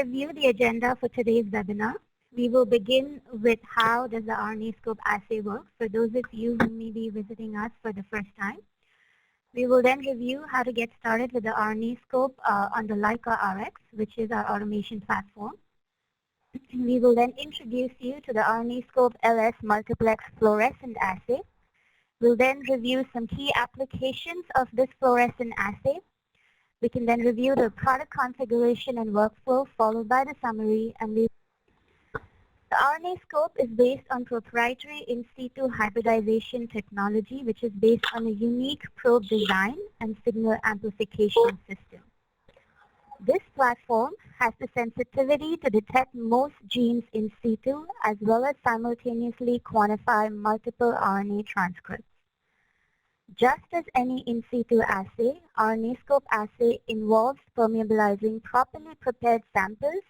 review the agenda for today's webinar, we will begin with how does the RNAscope assay work for those of you who may be visiting us for the first time. We will then review how to get started with the RNAscope on the Leica RX, which is our automation platform. We will then introduce you to the RNAscope LS Multiplex Fluorescent Assay. We'll then review some key applications of this fluorescent assay. We can then review the product configuration and workflow, followed by the summary. And the RNAscope is based on proprietary in situ hybridization technology, which is based on a unique probe design and signal amplification system. This platform has the sensitivity to detect most genes in situ, as well as simultaneously quantify multiple RNA transcripts. Just as any in situ assay, RNAscope assay involves permeabilizing properly prepared samples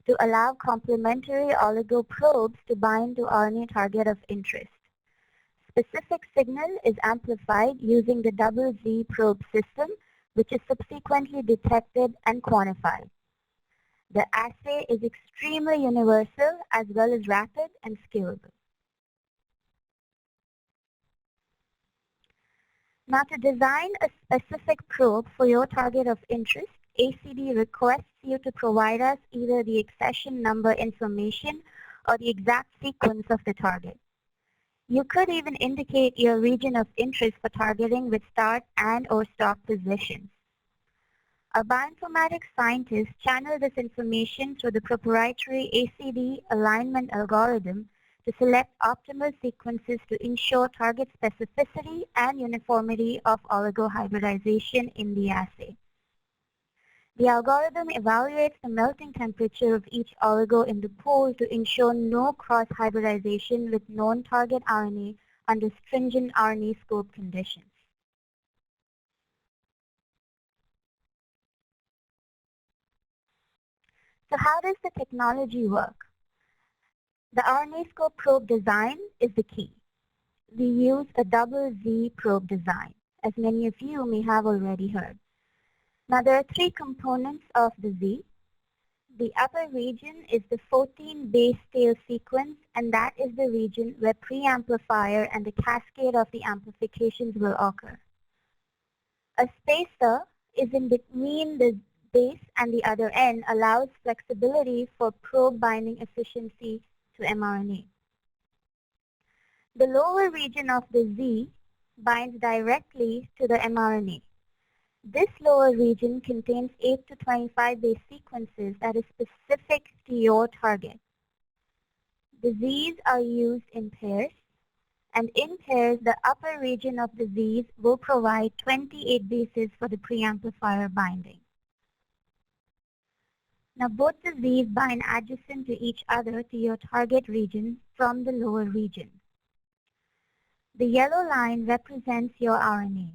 to allow complementary oligo probes to bind to RNA target of interest. Specific signal is amplified using the double Z probe system, which is subsequently detected and quantified. The assay is extremely universal as well as rapid and scalable. Now, to design a specific probe for your target of interest, ACD requests you to provide us either the accession number information or the exact sequence of the target. You could even indicate your region of interest for targeting with start and or stop positions. Our bioinformatics scientists channel this information through the proprietary ACD alignment algorithm to select optimal sequences to ensure target specificity and uniformity of oligo hybridization in the assay. The algorithm evaluates the melting temperature of each oligo in the pool to ensure no cross-hybridization with known target RNA under stringent RNAscope conditions. So how does the technology work? The RNAscope probe design is the key. We use a double Z probe design, as many of you may have already heard. Now, there are three components of the Z. The upper region is the 14 base tail sequence, and that is the region where preamplifier and the cascade of the amplifications will occur. A spacer is in between the base and the other end, allows flexibility for probe binding efficiency to mRNA. The lower region of the Z binds directly to the mRNA. This lower region contains 8 to 25 base sequences that is specific to your target. The Zs are used in pairs, and in pairs, the upper region of the Zs will provide 28 bases for the preamplifier binding. Now, both the Zs bind adjacent to each other to your target region from the lower region. The yellow line represents your RNA.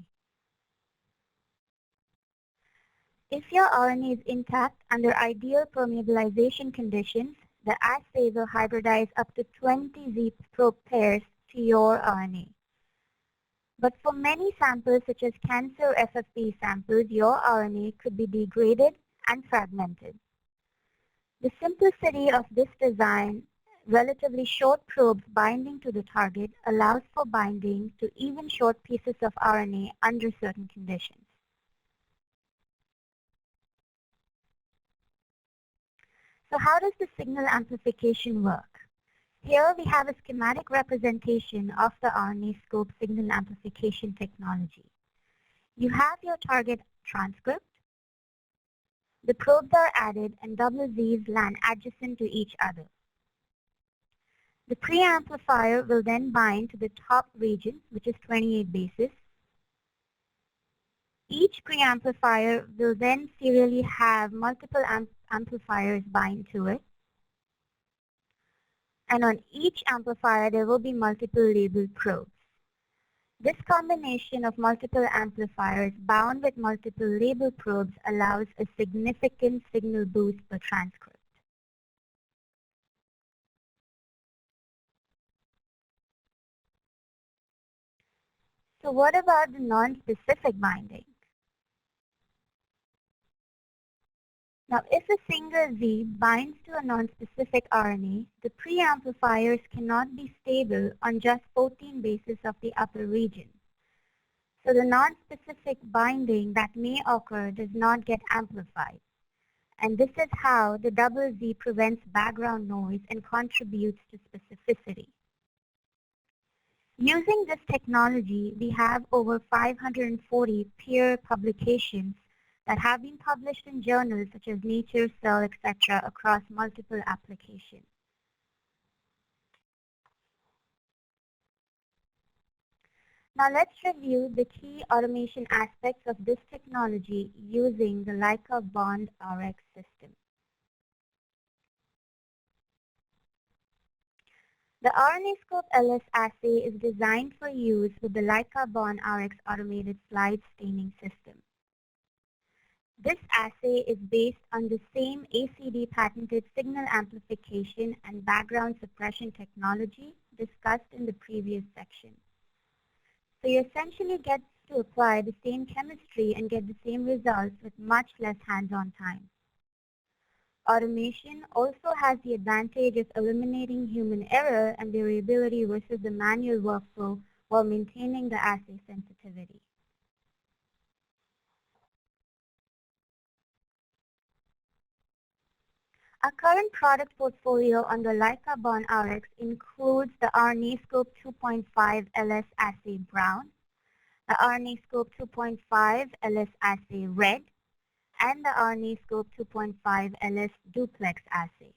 If your RNA is intact under ideal permeabilization conditions, the assay will hybridize up to 20 Z probe pairs to your RNA. But for many samples, such as cancer FFPE samples, your RNA could be degraded and fragmented. The simplicity of this design, relatively short probes binding to the target, allows for binding to even short pieces of RNA under certain conditions. So how does the signal amplification work? Here we have a schematic representation of the RNAscope signal amplification technology. You have your target transcript. The probes are added and double Zs land adjacent to each other. The preamplifier will then bind to the top region, which is 28 bases. Each preamplifier will then serially have multiple amplifiers bind to it. And on each amplifier, there will be multiple labeled probes. This combination of multiple amplifiers bound with multiple label probes allows a significant signal boost per transcript. So what about the non-specific binding? Now, if a single Z binds to a non-specific RNA, the preamplifiers cannot be stable on just 14 bases of the upper region. So the non-specific binding that may occur does not get amplified. And this is how the double Z prevents background noise and contributes to specificity. Using this technology, we have over 540 peer publications that have been published in journals such as Nature, Cell, etc. across multiple applications. Now let's review the key automation aspects of this technology using the Leica Bond RX system. The RNAscope LS assay is designed for use with the Leica Bond RX automated slide staining system. This assay is based on the same ACD patented signal amplification and background suppression technology discussed in the previous section. So you essentially get to apply the same chemistry and get the same results with much less hands-on time. Automation also has the advantage of eliminating human error and variability versus the manual workflow while maintaining the assay sensitivity. Our current product portfolio on the Leica Bond RX includes the RNAscope 2.5 LS Assay Brown, the RNAscope 2.5 LS Assay Red, and the RNAscope 2.5 LS Duplex Assay.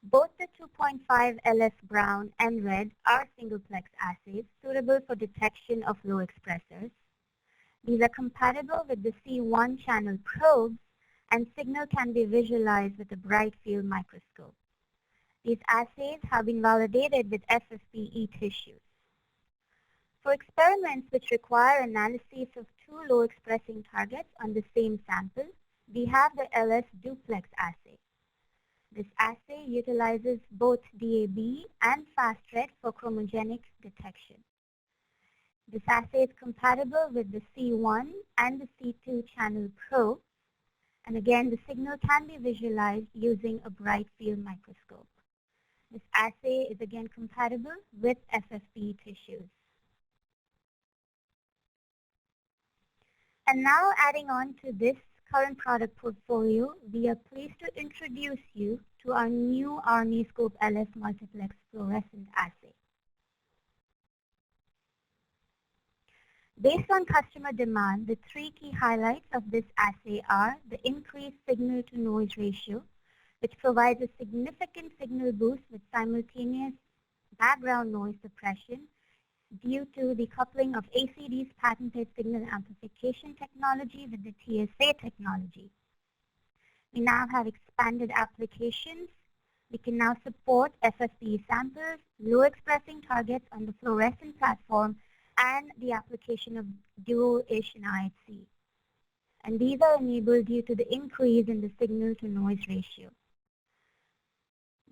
Both the 2.5 LS Brown and Red are singleplex assays suitable for detection of low expressors. These are compatible with the C1 channel probes, and signal can be visualized with a bright field microscope. These assays have been validated with FFPE tissues. For experiments which require analysis of two low-expressing targets on the same sample, we have the LS Duplex assay. This assay utilizes both DAB and fast red for chromogenic detection. This assay is compatible with the C1 and the C2 channel probes. And again, the signal can be visualized using a bright field microscope. This assay is again compatible with FFPE tissues. And now adding on to this current product portfolio, we are pleased to introduce you to our new RNAscope LS Multiplex Fluorescent Assay. Based on customer demand, the three key highlights of this assay are the increased signal-to-noise ratio, which provides a significant signal boost with simultaneous background noise suppression due to the coupling of ACD's patented signal amplification technology with the TSA technology. We now have expanded applications. We can now support FFPE samples, low-expressing targets on the fluorescent platform, and the application of dual ISH IHC. And these are enabled due to the increase in the signal-to-noise ratio.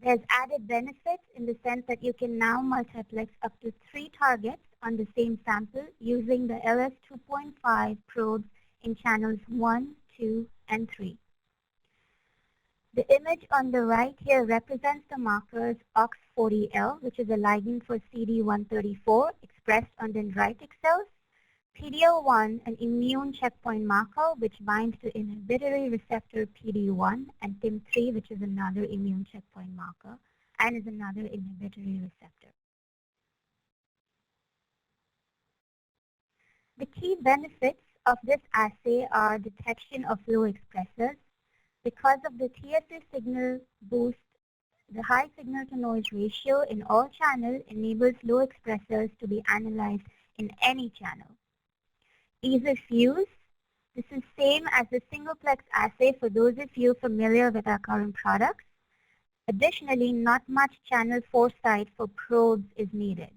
There's added benefits in the sense that you can now multiplex up to 3 targets on the same sample using the LS 2.5 probes in channels 1, 2, and 3. The image on the right here represents the markers OX40L, which is a ligand for CD134 expressed on dendritic cells, PD-L1, an immune checkpoint marker which binds to inhibitory receptor PD-1, and TIM3, which is another immune checkpoint marker and is another inhibitory receptor. The key benefits of this assay are detection of low expressors. Because of the TSA signal boost, the high signal-to-noise ratio in all channels enables low expressors to be analyzed in any channel. Ease of use. This is same as the singleplex assay for those of you familiar with our current products. Additionally, not much channel foresight for probes is needed.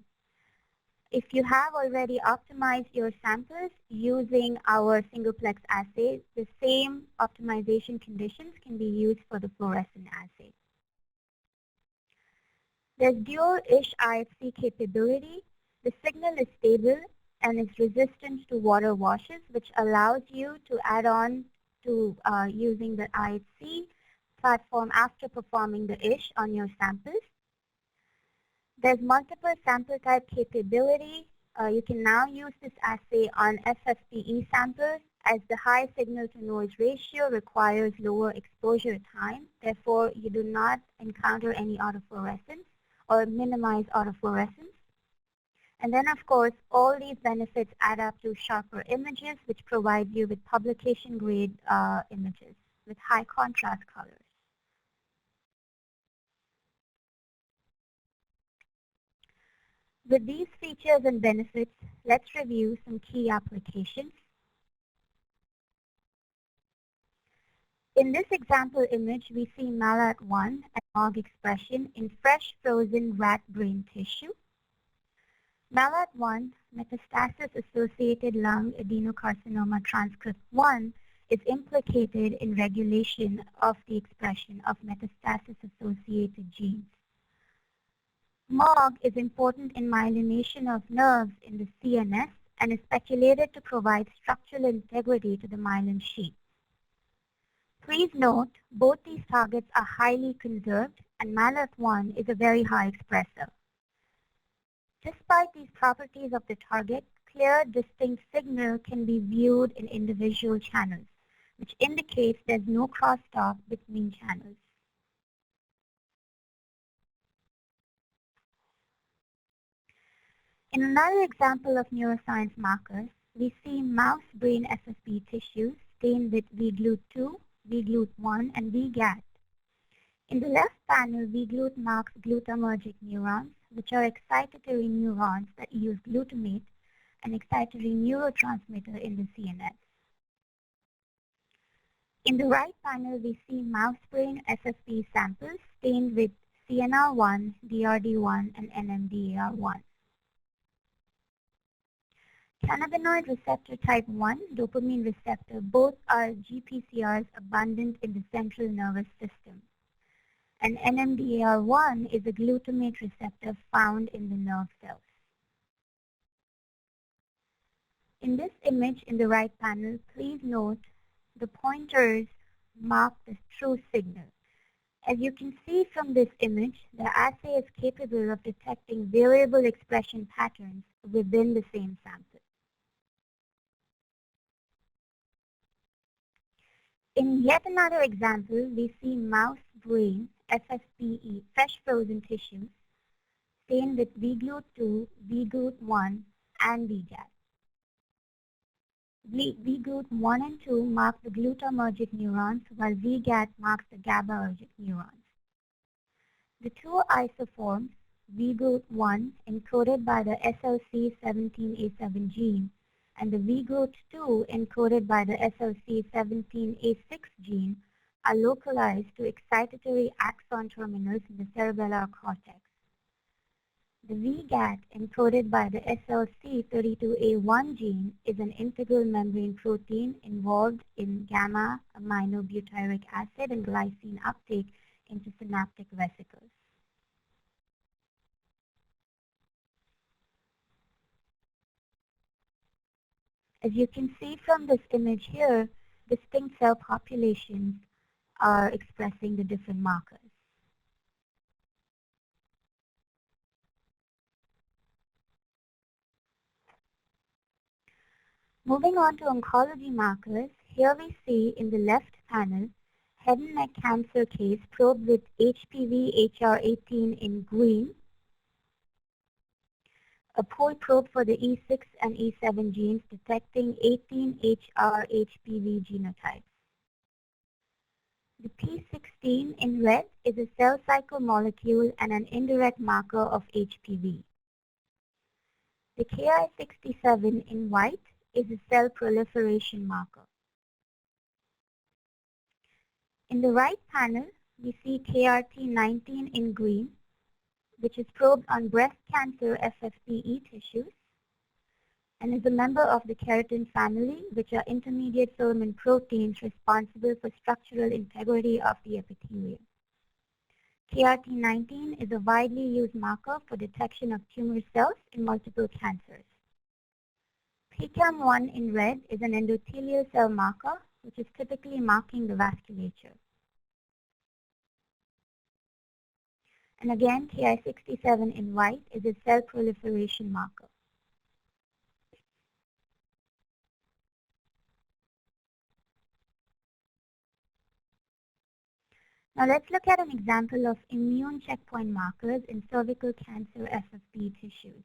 If you have already optimized your samples using our singleplex assay, the same optimization conditions can be used for the fluorescent assay. There's dual ISH IHC capability. The signal is stable and is resistant to water washes, which allows you to add on to using the IHC platform after performing the ISH on your samples. There's multiple sample type capability. You can now use this assay on FFPE samples as the high signal to noise ratio requires lower exposure time. Therefore, you do not encounter any autofluorescence or minimize autofluorescence. And then, of course, all these benefits add up to sharper images, which provide you with publication-grade images with high contrast colors. With these features and benefits, let's review some key applications. In this example image, we see MALAT1 and MOG expression in fresh frozen rat brain tissue. MALAT1, metastasis-associated lung adenocarcinoma transcript 1, is implicated in regulation of the expression of metastasis-associated genes. MOG is important in myelination of nerves in the CNS and is speculated to provide structural integrity to the myelin sheath. Please note, both these targets are highly conserved and MALAT1 is a very high expressor. Despite these properties of the target, clear, distinct signal can be viewed in individual channels, which indicates there's no crosstalk between channels. In another example of neuroscience markers, we see mouse brain FFPE tissues stained with vGlut2, vGlut1, and vGAT. In the left panel, vGlut marks glutamatergic neurons, which are excitatory neurons that use glutamate, an excitatory neurotransmitter in the CNS. In the right panel, we see mouse brain FFPE samples stained with CNR1, DRD1, and NMDAR1. Cannabinoid receptor type 1, dopamine receptor, both are GPCRs abundant in the central nervous system. And NMDAR1 is a glutamate receptor found in the nerve cells. In this image in the right panel, please note the pointers mark the true signal. As you can see from this image, the assay is capable of detecting variable expression patterns within the same sample. In yet another example, we see mouse brain FFPE, fresh frozen tissues, stained with vGlut2, vGlut1, and vGAT. vGlut1 and 2 mark the glutamatergic neurons, while vGAT marks the GABAergic neurons. The two isoforms, vGlut1 encoded by the SLC17A7 gene, and the vGlut2 encoded by the SLC17A6 gene, are localized to excitatory axon terminals in the cerebellar cortex. The vGAT encoded by the SLC32A1 gene is an integral membrane protein involved in gamma-aminobutyric acid and glycine uptake into synaptic vesicles. As you can see from this image here, distinct cell populations are expressing the different markers. Moving on to oncology markers, here we see in the left panel, head and neck cancer case probed with HPV-HR18 in green, a pool probe for the E6 and E7 genes detecting 18 HR-HPV genotypes. The P16 in red is a cell cycle molecule and an indirect marker of HPV. The Ki67 in white is a cell proliferation marker. In the right panel, we see KRT19 in green, which is probed on breast cancer FFPE tissues and is a member of the keratin family, which are intermediate filament proteins responsible for structural integrity of the epithelium. KRT19 is a widely used marker for detection of tumor cells in multiple cancers. PCAM1 in red is an endothelial cell marker which is typically marking the vasculature. And again, Ki67 in white is a cell proliferation marker. Now let's look at an example of immune checkpoint markers in cervical cancer FFPE tissues.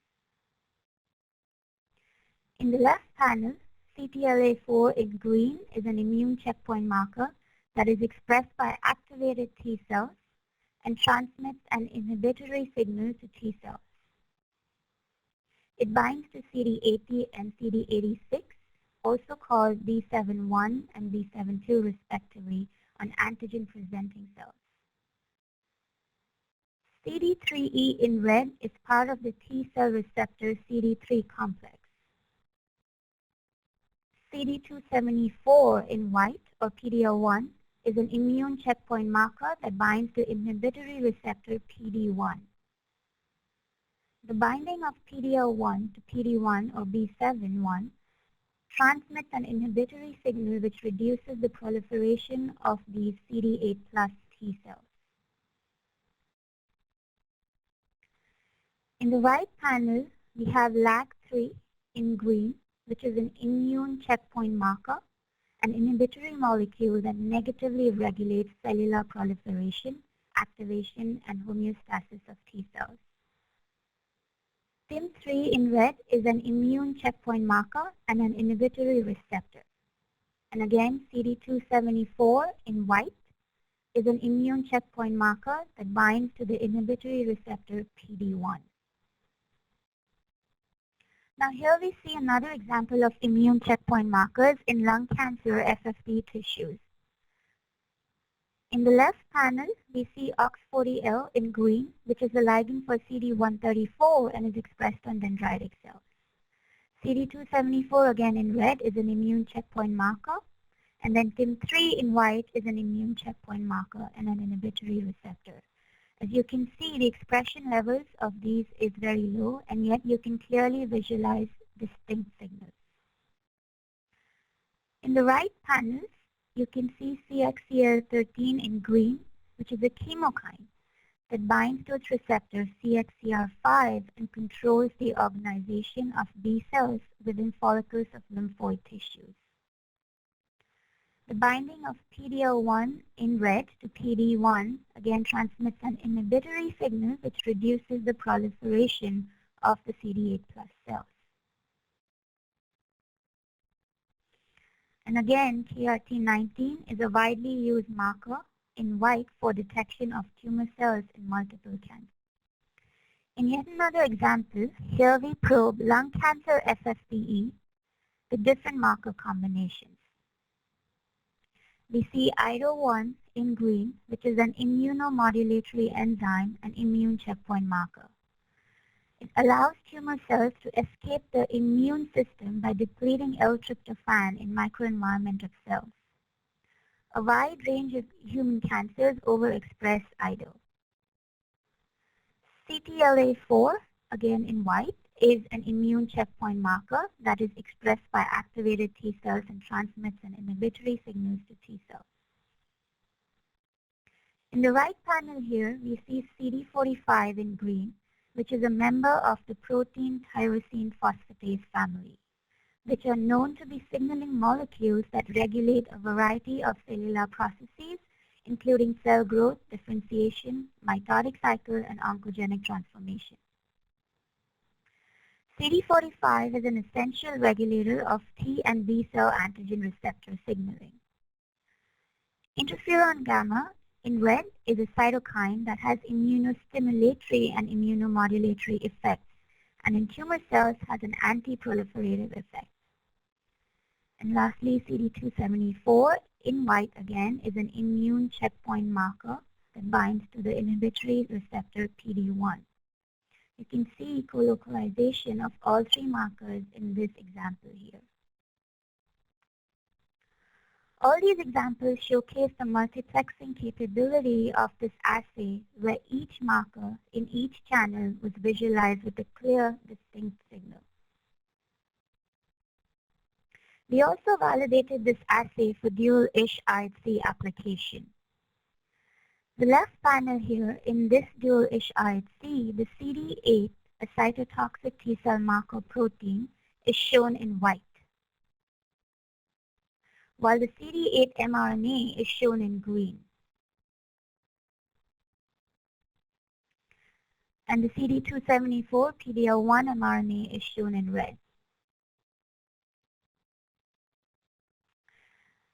In the left panel, CTLA4 in green is an immune checkpoint marker that is expressed by activated T cells and transmits an inhibitory signal to T cells. It binds to CD80 and CD86, also called B71 and B72 respectively, on antigen-presenting cells. CD3E in red is part of the T cell receptor CD3 complex. CD274 in white, or PD-L1, is an immune checkpoint marker that binds to inhibitory receptor PD-1. The binding of PD-L1 to PD-1 or B71 transmits an inhibitory signal which reduces the proliferation of these CD8 plus T cells. In the right panel, we have LAG3 in green, which is an immune checkpoint marker, an inhibitory molecule that negatively regulates cellular proliferation, activation, and homeostasis of T cells. TIM3 in red is an immune checkpoint marker and an inhibitory receptor. And again, CD274 in white is an immune checkpoint marker that binds to the inhibitory receptor PD-1. Now here we see another example of immune checkpoint markers in lung cancer FFPE tissues. In the left panel, we see OX40L in green, which is a ligand for CD134 and is expressed on dendritic cells. CD274 again in red is an immune checkpoint marker, and then TIM3 in white is an immune checkpoint marker and an inhibitory receptor. As you can see, the expression levels of these is very low, and yet you can clearly visualize distinct signals. In the right panels, you can see CXCL13 in green, which is a chemokine that binds to its receptor CXCR5 and controls the organization of B cells within follicles of lymphoid tissues. The binding of PD-L1 in red to PD-1 again transmits an inhibitory signal which reduces the proliferation of the CD8 plus cells. And again, KRT19 is a widely used marker in white for detection of tumor cells in multiple cancers. In yet another example, here we probe lung cancer FFPE with different marker combinations. We see IDO1 in green, which is an immunomodulatory enzyme and immune checkpoint marker. It allows tumor cells to escape the immune system by depleting L-tryptophan in microenvironment of cells. A wide range of human cancers overexpress IDO. CTLA4, again in white, is an immune checkpoint marker that is expressed by activated T cells and transmits an inhibitory signals to T cells. In the right panel here, we see CD45 in green, which is a member of the protein tyrosine phosphatase family, which are known to be signaling molecules that regulate a variety of cellular processes, including cell growth, differentiation, mitotic cycle, and oncogenic transformation. CD45 is an essential regulator of T and B cell antigen receptor signaling. Interferon gamma in red is a cytokine that has immunostimulatory and immunomodulatory effects, and in tumor cells has an anti-proliferative effect. And lastly, CD274 in white again is an immune checkpoint marker that binds to the inhibitory receptor PD-1. You can see colocalization of all three markers in this example here. All these examples showcase the multiplexing capability of this assay, where each marker in each channel was visualized with a clear, distinct signal. We also validated this assay for dual ISH IHC application. The left panel here, in this dual ISH IHC, the CD8, a cytotoxic T-cell marker protein, is shown in white, while the CD8 mRNA is shown in green. And the CD274 PD-L1 mRNA is shown in red.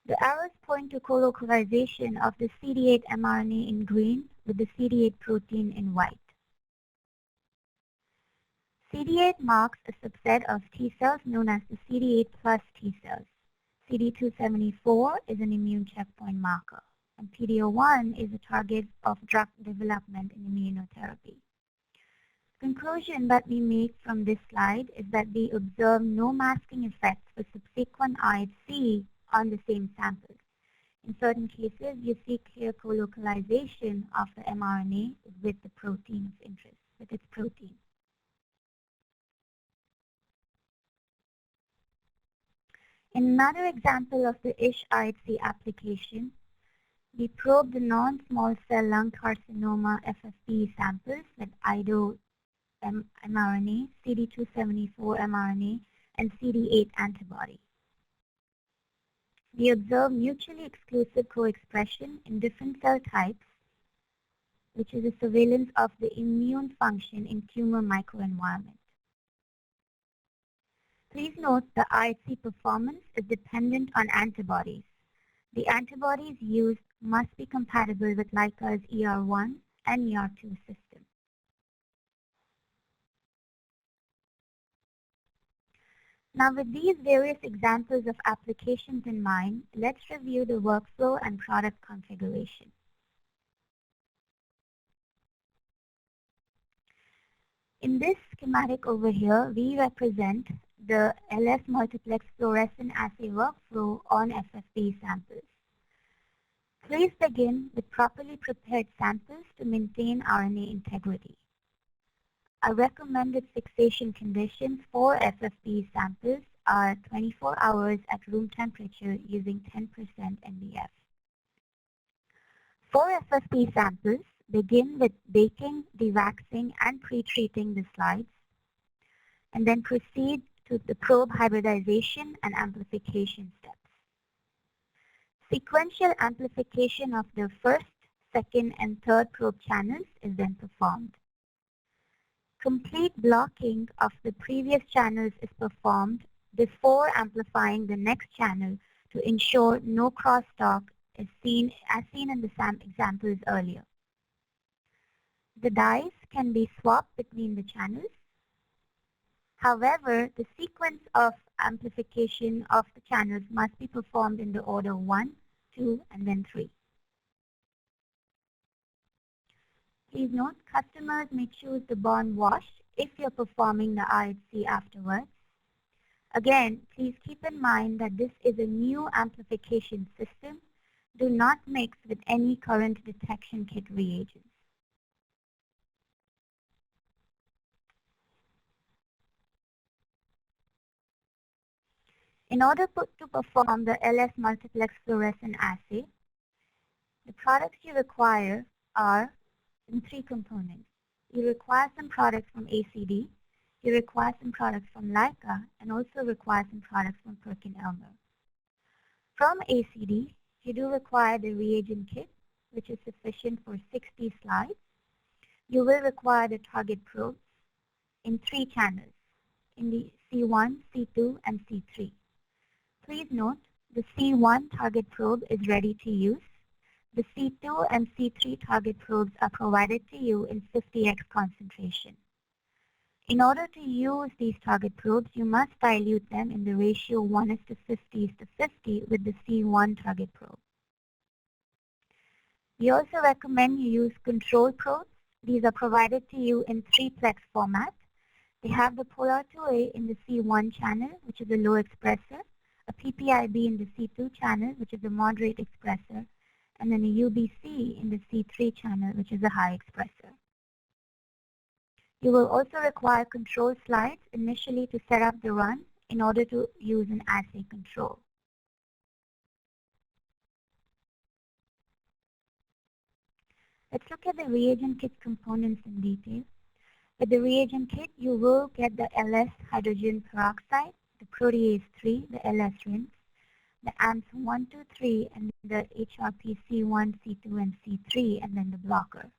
The arrows point to co-localization of the CD8 mRNA in green with the CD8 protein in white. CD8 marks a subset of T cells known as the CD8 plus T cells. CD274 is an immune checkpoint marker, and PD-L1 is a target of drug development in immunotherapy. The conclusion that we make from this slide is that we observe no masking effects for subsequent IHC on the same samples. In certain cases, you see clear co-localization of the mRNA with the protein of interest, with its protein. In another example of the ISH IHC application, we probed the non-small cell lung carcinoma FFPE samples with IDO mRNA, CD274 mRNA, and CD8 antibody. We observe mutually exclusive co-expression in different cell types, which is a surveillance of the immune function in tumor microenvironment. Please note the IHC performance is dependent on antibodies. The antibodies used must be compatible with Leica's ER1 and ER2 system. Now, with these various examples of applications in mind, let's review the workflow and product configuration. In this schematic over here, we represent the LS Multiplex Fluorescent Assay workflow on FFPE samples. Please begin with properly prepared samples to maintain RNA integrity. Our recommended fixation conditions for FFPE samples are 24 hours at room temperature using 10% NBF. For FFPE samples, begin with baking, dewaxing, and pre-treating the slides, and then proceed to the probe hybridization and amplification steps. Sequential amplification of the first, second, and third probe channels is then performed. Complete blocking of the previous channels is performed before amplifying the next channel to ensure no crosstalk is seen as seen in the examples earlier. The dyes can be swapped between the channels. However, the sequence of amplification of the channels must be performed in the order 1, 2, and then 3. Please note, customers may choose the bond wash if you're performing the IHC afterwards. Again, please keep in mind that this is a new amplification system. Do not mix with any current detection kit reagents. In order to perform the LS Multiplex Fluorescent Assay, the products you require are in 3 components. You require some products from ACD, you require some products from Leica, and also require some products from Perkin Elmer. From ACD, you do require the reagent kit, which is sufficient for 60 slides. You will require the target probes in 3 channels, in the C1, C2, and C3. Please note, the C1 target probe is ready to use. The C2 and C3 target probes are provided to you in 50x concentration. In order to use these target probes, you must dilute them in the ratio 1:50 with the C1 target probe. We also recommend you use control probes. These are provided to you in 3-plex format. They have the polar 2A in the C1 channel, which is a low expressor, a PPIB in the C2 channel, which is a moderate expressor, and then a UBC in the C3 channel, which is a high expressor. You will also require control slides initially to set up the run in order to use an assay control. Let's look at the reagent kit components in detail. With the reagent kit, you will get the LS hydrogen peroxide, the protease 3, the LS rinse, the AMPS 1, 2, 3, and the HRP C1, C2, and C3, and then the blocker.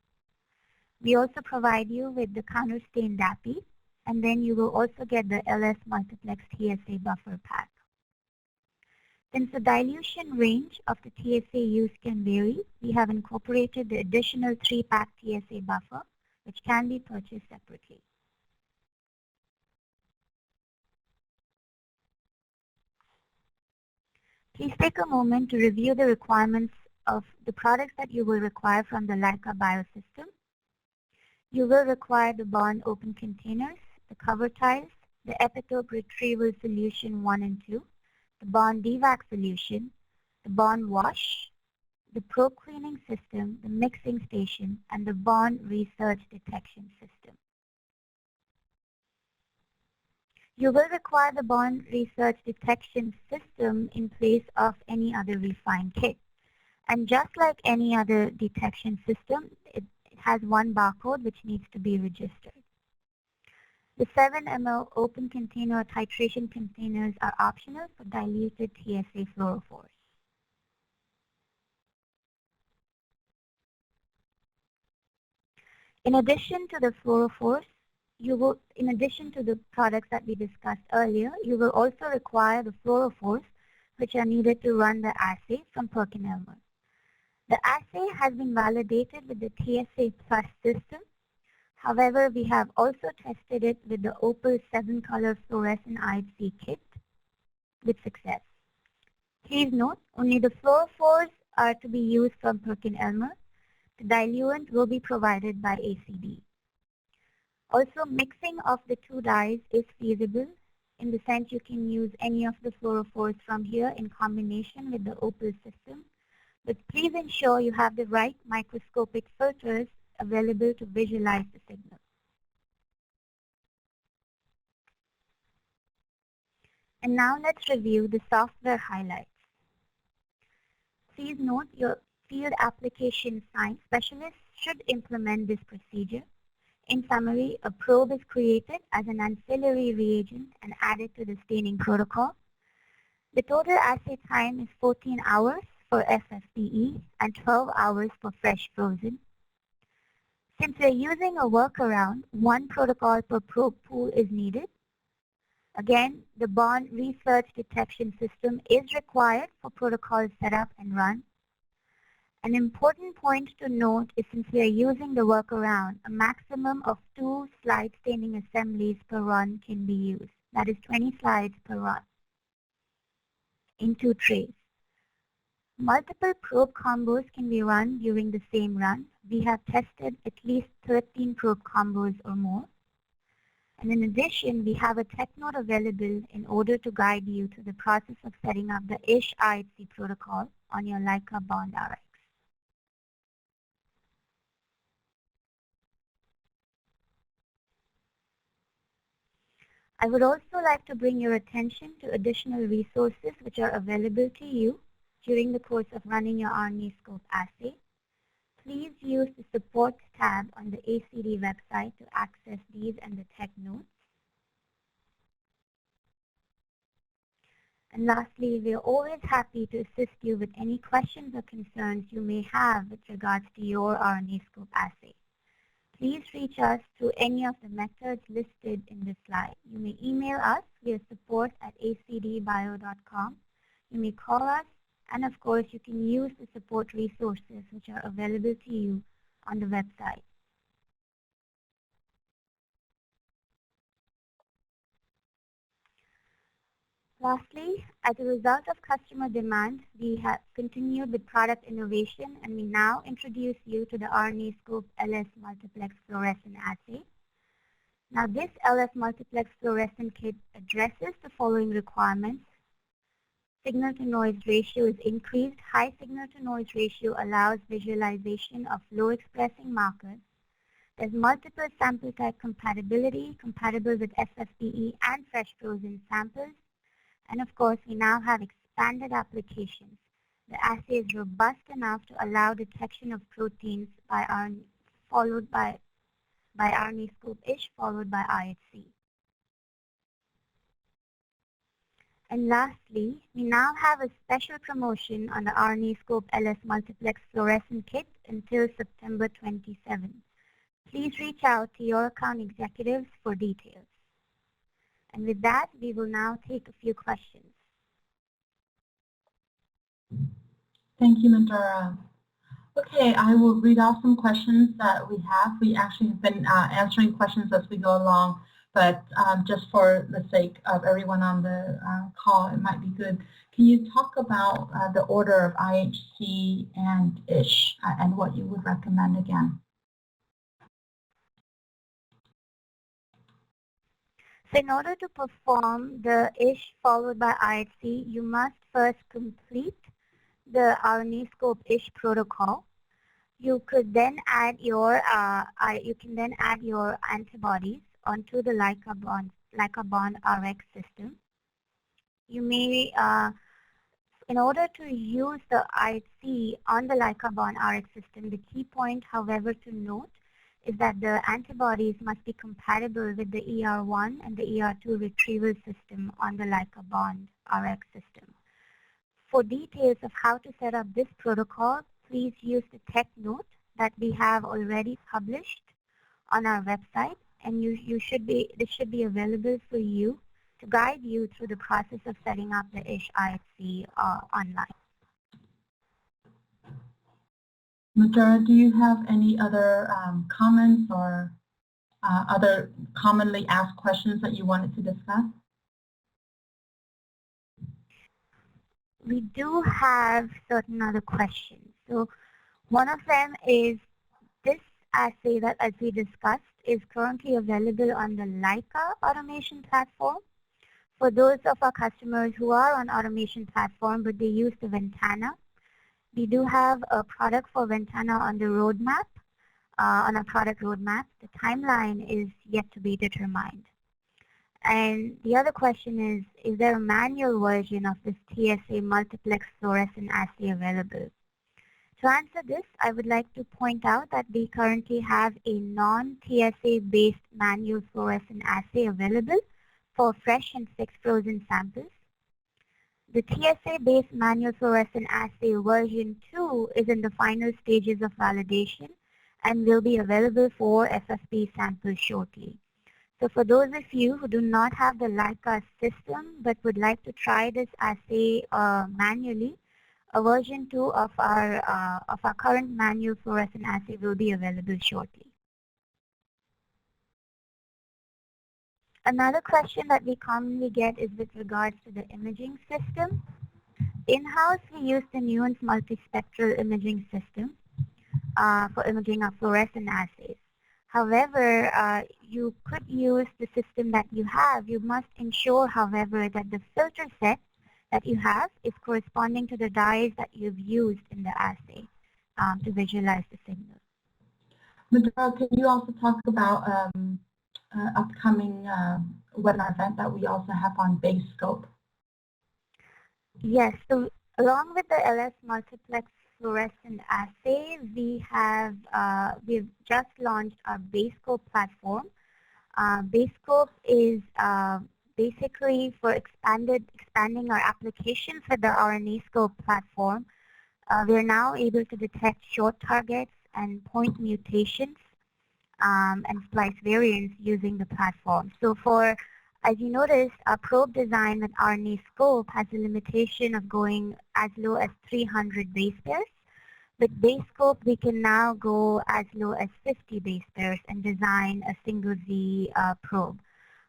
We also provide you with the counterstain DAPI, and then you will also get the LS Multiplex TSA buffer pack. Since the dilution range of the TSA used can vary, we have incorporated the additional 3-pack TSA buffer, which can be purchased separately. Please take a moment to review the requirements of the products that you will require from the Leica biosystem. You will require the bond open containers, the cover tiles, the epitope retrieval solution 1 and 2, the bond devac solution, the bond wash, the probe cleaning system, the mixing station, and the bond research detection system. You will require the bond research detection system in place of any other refined kit. And just like any other detection system, it has one barcode which needs to be registered. The 7 ml open container titration containers are optional for diluted TSA fluorophores. In addition to the fluorophores, in addition to the products that we discussed earlier, you will also require the fluorophores which are needed to run the assay from Perkin Elmer. The assay has been validated with the TSA Plus system. However, we have also tested it with the Opal 7-color fluorescent IHC kit with success. Please note, only the fluorophores are to be used from Perkin Elmer. The diluent will be provided by ACD. Also, mixing of the two dyes is feasible in the sense you can use any of the fluorophores from here in combination with the Opal system. But please ensure you have the right microscopic filters available to visualize the signal. And now let's review the software highlights. Please note your field application science specialist should implement this procedure. In summary, a probe is created as an ancillary reagent and added to the staining protocol. The total assay time is 14 hours for FFPE and 12 hours for fresh frozen. Since we're using a workaround, 1 protocol per probe pool is needed. Again, the bond research detection system is required for protocol setup and run. An important point to note is since we are using the workaround, a maximum of 2 slide staining assemblies per run can be used. That is 20 slides per run in 2 trays. Multiple probe combos can be run during the same run. We have tested at least 13 probe combos or more. And in addition, we have a tech note available in order to guide you through the process of setting up the ISH IHC protocol on your Leica Bond RX. I would also like to bring your attention to additional resources which are available to you during the course of running your RNAscope assay. Please use the support tab on the ACD website to access these and the tech notes. And lastly, we are always happy to assist you with any questions or concerns you may have with regards to your RNAscope assay. Please reach us through any of the methods listed in this slide. You may email us via support@acdbio.com. You may call us, and of course, you can use the support resources which are available to you on the website. Lastly, as a result of customer demand, we have continued with product innovation, and we now introduce you to the RNAscope LS Multiplex Fluorescent Assay. Now, this LS Multiplex Fluorescent Kit addresses the following requirements. Signal-to-noise ratio is increased. High signal-to-noise ratio allows visualization of low-expressing markers. There's multiple sample type compatibility, compatible with FFPE and fresh frozen samples. And of course, we now have expanded applications. The assay is robust enough to allow detection of proteins by followed by RNAscope ISH followed by IHC. And lastly, we now have a special promotion on the RNAscope LS Multiplex Fluorescent Kit until September 27. Please reach out to your account executives for details. And with that, we will now take a few questions. Thank you, Madhura. Okay, I will read off some questions that we have. We actually have been answering questions as we go along, but just for the sake of everyone on the call, it might be good. Can you talk about the order of IHC and ISH and what you would recommend again? So in order to perform the ISH followed by IHC, you must first complete the RNAscope ISH protocol. You could then add your antibodies onto the LicaBond RX system. You may, in order to use the IHC on the LicaBond RX system, the key point, however, to note is that the antibodies must be compatible with the ER1 and the ER2 retrieval system on the LicaBond RX system. For details of how to set up this protocol, please use the tech note that we have already published on our website, and this should be available for you to guide you through the process of setting up the ISH IHC online. Madhura, do you have any other comments or other commonly asked questions that you wanted to discuss? We do have certain other questions. So one of them is this assay that, as we discussed, is currently available on the Leica automation platform. For those of our customers who are on automation platform but they use the Ventana, we do have a product for Ventana on the roadmap, on our product roadmap. The timeline is yet to be determined. And the other question is there a manual version of this TSA Multiplex Fluorescent Assay available? To answer this, I would like to point out that we currently have a non-TSA based manual fluorescent assay available for fresh and fixed frozen samples. The TSA-based manual fluorescent assay version 2 is in the final stages of validation and will be available for FFPE samples shortly. So for those of you who do not have the Leica system but would like to try this assay manually, a version 2 of our current manual fluorescent assay will be available shortly. Another question that we commonly get is with regards to the imaging system. In-house, we use the Nuance multispectral imaging system for imaging of fluorescent assays. However, you could use the system that you have. You must ensure, however, that the filter set that you have is corresponding to the dyes that you've used in the assay to visualize the signal. Madhura, can you also talk about upcoming webinar event that we also have on BaseScope? Yes, so along with the LS Multiplex Fluorescent Assay, we've just launched our BaseScope platform. BaseScope is basically for expanding our application for the RNAscope platform. We're now able to detect short targets and point mutations and splice variants using the platform. So as you notice, our probe design with RNAscope has a limitation of going as low as 300 base pairs. With BaseScope, we can now go as low as 50 base pairs and design a single Z probe.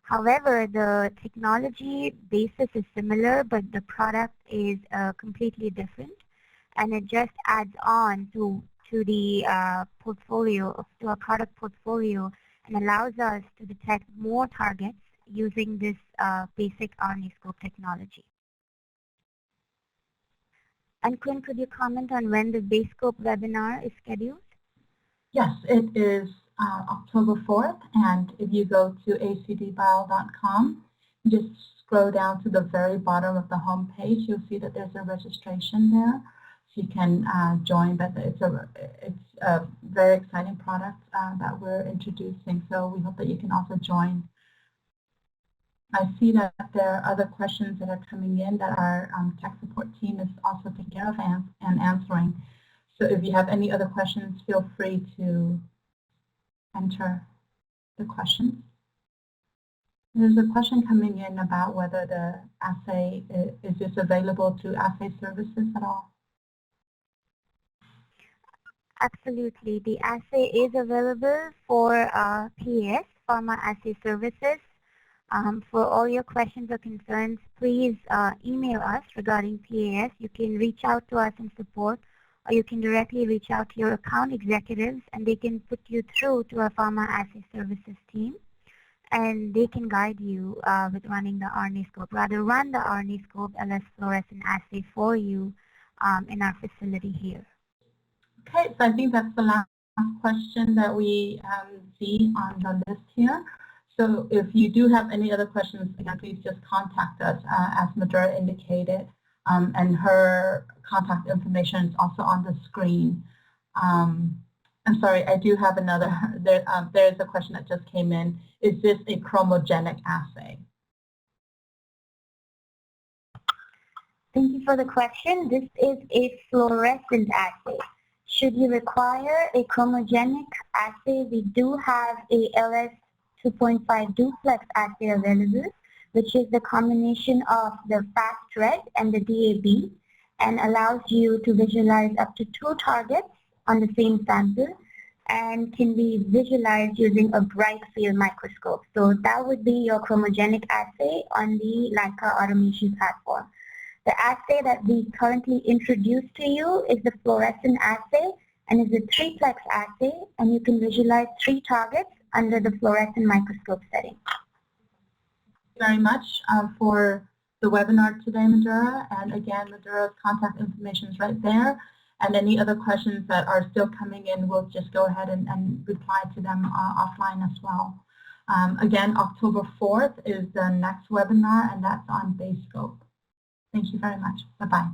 However, the technology basis is similar, but the product is completely different, and it just adds on to the portfolio, to our product portfolio, and allows us to detect more targets using this basic RNAscope technology. And Quinn, could you comment on when the BaseScope webinar is scheduled? Yes, it is October 4th, and if you go to acdbio.com, Just scroll down to the very bottom of the home page. You'll see that there's a registration there. So you can join, but it's a very exciting product that we're introducing. So we hope that you can also join. I see that there are other questions that are coming in that our tech support team is also taking care of and answering. So if you have any other questions, feel free to enter the questions. There's a question coming in about whether the assay is this available to assay services at all. Absolutely. The assay is available for PAS, Pharma Assay Services. For all your questions or concerns, please email us regarding PAS. You can reach out to us in support, or you can directly reach out to your account executives, and they can put you through to our Pharma Assay Services team, and they can guide you with running the RNAscope. Rather, run the RNAscope LS fluorescent assay for you in our facility here. Okay, so I think that's the last question that we see on the list here. So if you do have any other questions, again, please just contact us, as Madhura indicated, and her contact information is also on the screen. I'm sorry, I do have another. There's a question that just came in. Is this a chromogenic assay? Thank you for the question. This is a fluorescent assay. Should you require a chromogenic assay, we do have a LS 2.5 duplex assay available, which is the combination of the fast red and the DAB, and allows you to visualize up to 2 targets on the same sample, and can be visualized using a bright field microscope. So that would be your chromogenic assay on the Leica automation platform. The assay that we currently introduced to you is the fluorescent assay, and is a 3-plex assay, and you can visualize 3 targets under the fluorescent microscope setting. Thank you very much for the webinar today, Madhura. And again, Madhura's contact information is right there. And any other questions that are still coming in, we'll just go ahead and reply to them offline as well. Again, October 4th is the next webinar, and that's on BaseScope. Thank you very much. Bye-bye.